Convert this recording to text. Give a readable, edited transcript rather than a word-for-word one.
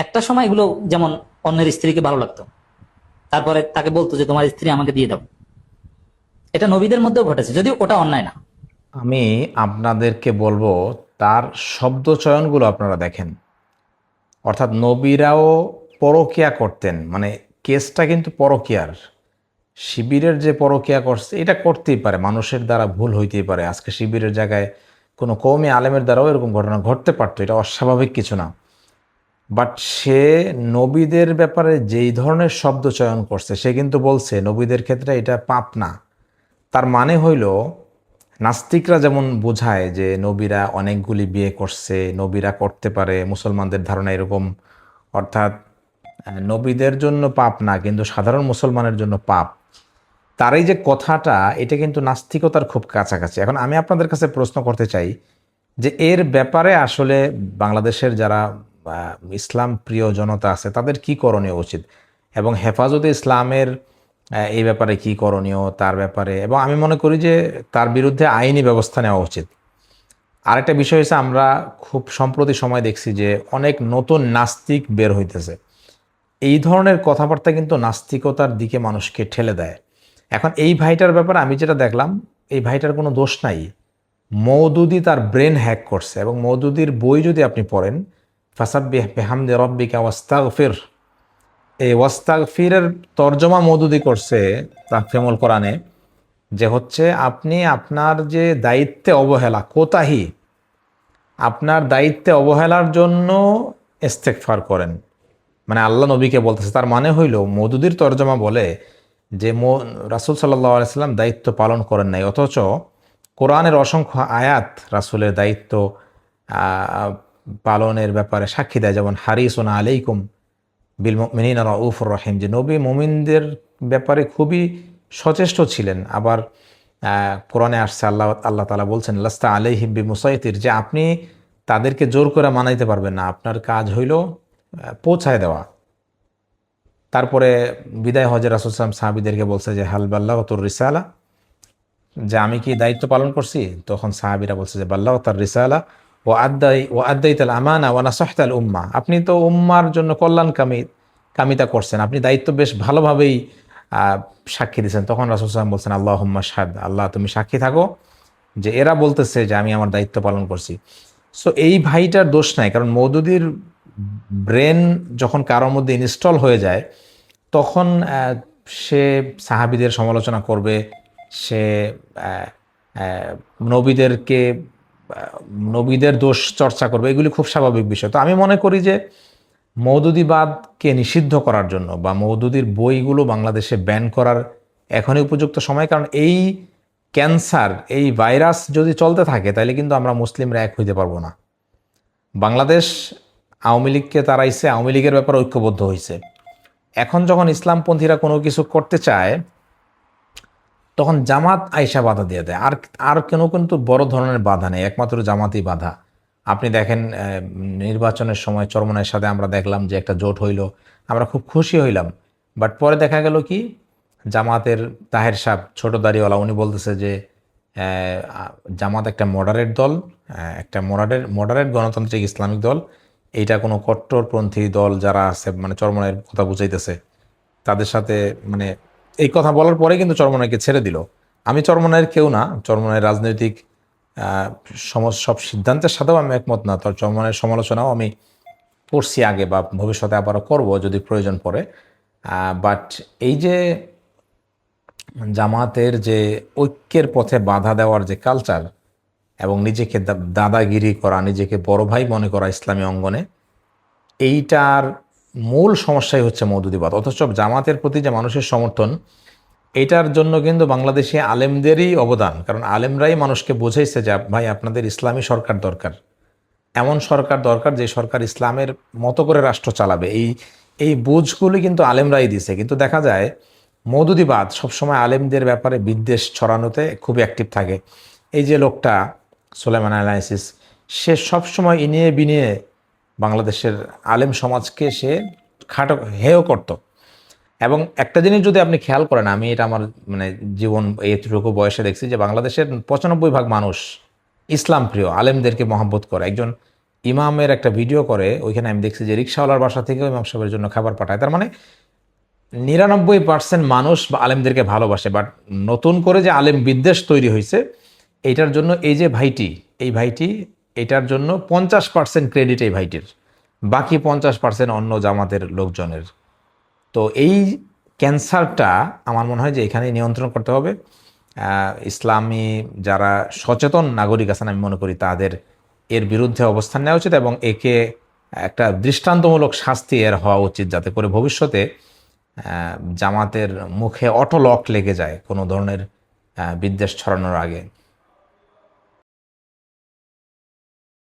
একটা সময় এগুলো যেমন অন্যের স্ত্রীকে ভালো লাগতো, তারপরে তাকে বলতো যে তোমার স্ত্রী আমাকে দিয়ে দাও। এটা নবীদের মধ্যেও ঘটেছে, যদিও ওটা অন্যায় না। আমি আপনাদেরকে বলবো, তার শব্দ চয়নগুলো আপনারা দেখেন। অর্থাৎ নবীরাও পরকিয়া করতেন, মানে কেসটা কিন্তু পরকিয়ার। শিবিরের যে পরকিয়া করছে এটা করতেই পারে, মানুষের দ্বারা ভুল হইতেই পারে। আজকে শিবিরের জায়গায় কোনো কওমি আলেমের দ্বারাও এরকম ঘটনা ঘটতে পারতো, এটা অস্বাভাবিক কিছু না। বাট সে নবীদের ব্যাপারে যেই ধরনের শব্দ চয়ন করছে, সে কিন্তু বলছে নবীদের ক্ষেত্রে এটা পাপ না। তার মানে হইল, নাস্তিকরা যেমন বোঝায় যে নবীরা অনেকগুলি বিয়ে করছে, নবীরা করতে পারে, মুসলমানদের ধারণা এরকম। অর্থাৎ নবীদের জন্য পাপ না, কিন্তু সাধারণ মুসলমানের জন্য পাপ। তার এই যে কথাটা, এটা কিন্তু নাস্তিকতার খুব কাছাকাছি। এখন আমি আপনাদের কাছে প্রশ্ন করতে চাই যে এর ব্যাপারে আসলে বাংলাদেশের যারা ইসলাম প্রিয় জনতা আছে তাদের কি করণীয় উচিত, এবং হেফাজতে ইসলামের এই ব্যাপারে কি করণীয় তার ব্যাপারে, এবং আমি মনে করি যে তার বিরুদ্ধে আইনি ব্যবস্থা নেওয়া উচিত। আরেকটা বিষয় হচ্ছে, আমরা খুব সম্প্রতি সময় দেখছি যে অনেক নতুন নাস্তিক বের হইতেছে। এই ধরনের কথাবার্তা কিন্তু নাস্তিকতার দিকে মানুষকে ঠেলে দেয়। এখন এই ভাইটার ব্যাপারে আমি যেটা দেখলাম, এই ভাইটার কোনো দোষ নাই। মওদুদি তার ব্রেন হ্যাক করছে, এবং মওদুদির বই যদি আপনি পড়েন, ফাসাব্বিহ বিহামদি রাব্বিকা ওয়াস্তাগফির, এই ওয়াস্তাগফিরের তর্জমা মওদুদি করছে তাহফিমুল কোরআনে, যে হচ্ছে আপনি আপনার যে দায়িত্বে অবহেলা, কোতাহি, আপনার দায়িত্বে অবহেলার জন্য ইস্তেগফার করেন। মানে আল্লাহ নবীকে বলতেছে। তার মানে হইল, মওদুদির তর্জমা বলে যে রাসূল সাল্লাল্লাহু আলাইহি সাল্লাম দায়িত্ব পালন করেন নাই, অথচ কোরআনের অসংখ্য আয়াত রাসূলের দায়িত্ব আহ, পালনের ব্যাপারে সাক্ষী দেয়। যেমন হারিসুন আলাইকুম বিল মুমিনিনা রাউফুর রহিম, যে নবী মুমিনদের ব্যাপারে খুবই সচেষ্ট ছিলেন। আবার কোরআনে আসছে, আল্লাহ আল্লাহ তাআলা বলছেন লাস্তা আলাইহিম বিমুসাইতির, যে আপনি তাদেরকে জোর করে মানাইতে পারবেন না, আপনার কাজ হইল পৌঁছায় দেওয়া। তারপরে বিদায় হজে রাসূল সাল্লাল্লাহু আলাইহি ওয়াসাল্লাম সাহাবীদেরকে বলছে যে হাল বাল্লাগতুর রিসালা, যে আমি কি দায়িত্ব পালন করছি? তখন সাহাবীরা বলছে যে বাল্লাগতার রিসালা ও আদাইতাল আমানা ওয়া নাসাহতাল উম্মাহ, আপনি তো উম্মার জন্য কামিতা করছেন, আপনি দায়িত্ব বেশ ভালোভাবেই আহ, সাক্ষী দিয়েছেন। তখন রাসূল সাল্লাল্লাহু আলাইহি ওয়াসাল্লাম বলছেন আল্লাহুম্মা শাহাদ, আল্লাহ তুমি সাক্ষী থাকো যে এরা বলতেছে যে আমি আমার দায়িত্ব পালন করছি। সো এই ভাইটার দোষ নাই, কারণ মওদুদির ব্রেন যখন কারোর মধ্যে ইনস্টল হয়ে যায়, তখন সে সাহাবীদের সমালোচনা করবে, সে আহ, আহ, নবীদেরকে নবীদের দোষ চর্চা করবে, এগুলি খুব স্বাভাবিক বিষয়। তো আমি মনে করি যে মওদুদিবাদকে নিষিদ্ধ করার জন্য বা মওদুদির বইগুলো বাংলাদেশে ব্যান করার এখনই উপযুক্ত সময়। কারণ এই ক্যান্সার, এই ভাইরাস যদি চলতে থাকে, তাহলে কিন্তু আমরা মুসলিমরা এক হইতে পারবো না। বাংলাদেশ আওয়ামী লীগকে তাড়াইছে, আওয়ামী লীগের ব্যাপারে ঐক্যবদ্ধ হয়েছে। এখন যখন ইসলামপন্থীরা কোনো কিছু করতে চায়, তখন জামাত আইসা বাধা দিয়ে দেয়। আর আর কেন কিন্তু বড় ধরনের বাধা নেই, একমাত্র জামাতই বাধা। আপনি দেখেন নির্বাচনের সময় চরমনাইয়ের সাথে আমরা দেখলাম যে একটা জোট হইল, আমরা খুব খুশি হইলাম। বাট পরে দেখা গেল কি, জামাতের তাহের সাহেব ছোট দাড়িওয়ালা, উনি বলতেছে যে জামাত একটা মডারেট দল, একটা মডারেট গণতান্ত্রিক ইসলামিক দল, এইটা কোনো কট্টরপন্থী দল যারা আছে, মানে চরমনাইয়ের কথা বুঝাইতেছে তাদের সাথে, মানে এই কথা বলার পরে কিন্তু চরমনাইকে ছেড়ে দিল। আমি চরমনাইয়ের কেউ না, চরমনাইয়ের রাজনৈতিক আহ, সব সিদ্ধান্তের সাথেও আমি একমত না, তার চরমনাইয়ের সমালোচনাও আমি করছি আগে বা ভবিষ্যতে আবারও করব যদি প্রয়োজন পড়ে। বাট এই যে জামাতের যে ঐক্যের পথে বাধা দেওয়ার যে কালচার, এবং নিজেকে দাদাগিরি করা, নিজেকে বড় ভাই মনে করা ইসলামী অঙ্গনে, এইটার মূল সমস্যাই হচ্ছে মওদুদিবাদ। অথচ জামাতের প্রতি যে মানুষের সমর্থন, এটার জন্য কিন্তু বাংলাদেশি আলেমদেরই অবদান। কারণ আলেমরাই মানুষকে বোঝাইছে যে ভাই আপনাদের ইসলামী সরকার দরকার, এমন সরকার দরকার যে সরকার ইসলামের মতো করে রাষ্ট্র চালাবে। এই বুঝগুলি কিন্তু আলেমরাই দিছে। কিন্তু দেখা যায় মওদুদিবাদ সবসময় আলেমদের ব্যাপারে বিদ্বেষ ছড়ানোতে খুবই অ্যাক্টিভ থাকে। এই যে লোকটা সুলাইমান আলাইসিস, সে সবসময় ইনিয়ে বিনিয়ে বাংলাদেশের আলেম সমাজকে সে খাটো হেয় করত। এবং একটা জিনিস যদি আপনি খেয়াল করেন, আমি এটা আমার মানে জীবন এইটুকু বয়সে দেখছি যে বাংলাদেশের 95% মানুষ ইসলাম প্রিয়, আলেমদেরকে মহব্বত করে। একজন ইমামের একটা ভিডিও করে, ওইখানে আমি দেখছি যে রিক্সাওয়ালার বাসা থেকেও ইমাম সাহেবের জন্য খাবার পাঠায়। তার মানে 99% মানুষ বা আলেমদেরকে ভালোবাসে, বাট নতুন করে যে আলেম বিদ্বেষ তৈরি হয়েছে এইটার জন্য এই যে ভাইটি, এই ভাইটি এটার জন্য 50% ক্রেডিট এই ভাইটির, বাকি 50% অন্য জামাতের লোকজনের। তো এই ক্যান্সারটা আমার মনে হয় যে এখানে নিয়ন্ত্রণ করতে হবে। ইসলামী যারা সচেতন নাগরিক আছেন আমি মনে করি তাদের এর বিরুদ্ধে অবস্থান নেওয়া উচিত এবং একে একটা দৃষ্টান্তমূলক শাস্তি এর হওয়া উচিত, যাতে করে ভবিষ্যতে জামাতের মুখে অটো লক লেগে যায় কোনো ধরনের বিদ্বেষ ছড়ানোর আগে।